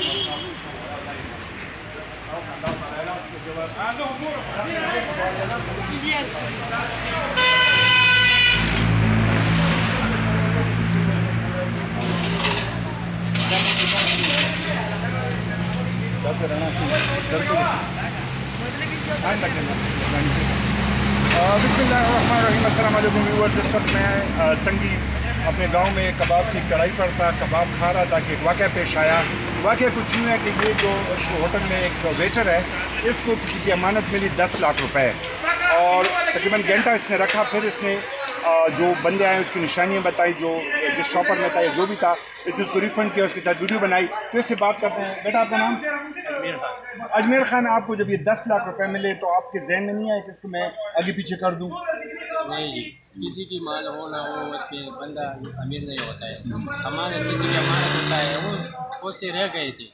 बिस्मिल्लाहिर्रहमानिर्रहीम। अस्सलाम वालेकुम व्यूअर्स। इस वक्त मैं टंगी अपने गांव में कबाब की कढ़ाई पर था, कबाब खा रहा था कि एक वाक़या पेश आया। वाक़या कुछ यूँ है कि ये जो होटल में एक वेटर है, इसको किसी की अमानत मिली 10 लाख रुपए और तकरीबन घंटा इसने रखा। फिर इसने जो बंदे आए उसकी निशानियाँ बताई, जो जिस शॉपर में था या जो भी था, इसने उसको रिफ़ंड किया, उसके साथ वीडियो बनाई। तो इससे बात करते हैं। बेटा आपका नाम? अजमेर खान। आपको जब ये 10 लाख रुपए मिले तो आपके जहन में नहीं आया कि इसको मैं आगे पीछे कर दूँ? नहीं जी, किसी की माल हो ना हो उस पर बंदा अमीर नहीं होता है। हमारे किसी की अमानत होता है, वो उससे रह गए थे।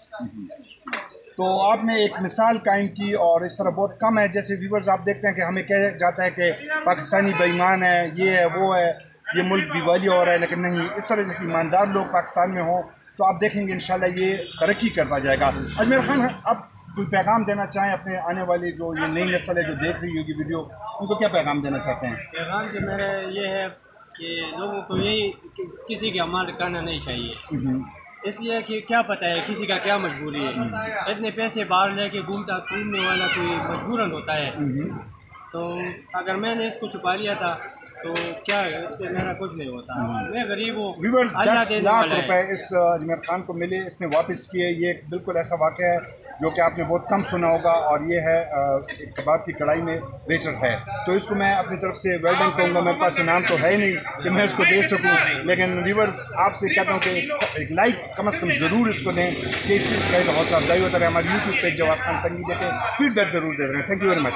तो आपने एक मिसाल कायम की और इस तरह बहुत कम है। जैसे व्यूवर्स आप देखते हैं कि हमें कहा जाता है कि पाकिस्तानी बेईमान है, ये है वो है, ये मुल्क दिवाली हो रहा है, लेकिन नहीं, इस तरह जैसे ईमानदार लोग पाकिस्तान में हों तो आप देखेंगे इंशाल्लाह ये तरक्की करता जाएगा। अजमेर खान, अब कोई पैगाम देना चाहें अपने आने वाली जो ये नई नस्ल है जो देख रही होगी वीडियो, उनको क्या पैगाम देना चाहते हैं? पैगाम तो मेरा ये है कि लोगों को यही किसी की अमानत करना नहीं चाहिए, इसलिए कि क्या पता है किसी का क्या मजबूरी है। इतने पैसे बाहर लेके घूमने वाला कोई मजबूरन होता है। तो अगर मैंने इसको छुपा लिया था तो क्या है, इस पर मेरा कुछ नहीं होता। मैं गरीब हूँ। 10 लाख रुपए इस अजमेर खान को मिले, इसने वापस किए। ये बिल्कुल ऐसा वाक़या है जो कि आपने बहुत कम सुना होगा और ये है एक कबाब की कढ़ाई में वेटर है। तो इसको मैं अपनी तरफ से वेल डन कहूँगा। मेरे पास इनाम तो है नहीं कि मैं इसको दे सकूँ, लेकिन व्यूवर्स आपसे कहता हूँ कि एक लाइक कम से कम ज़रूर इसको दें कि इसकी हौसला अफजाई होता रहे। हमारे यूट्यूब पे जवाब खान तंगी देखें, फीडबैक ज़रूर दे रहे हैं। Thank you very much.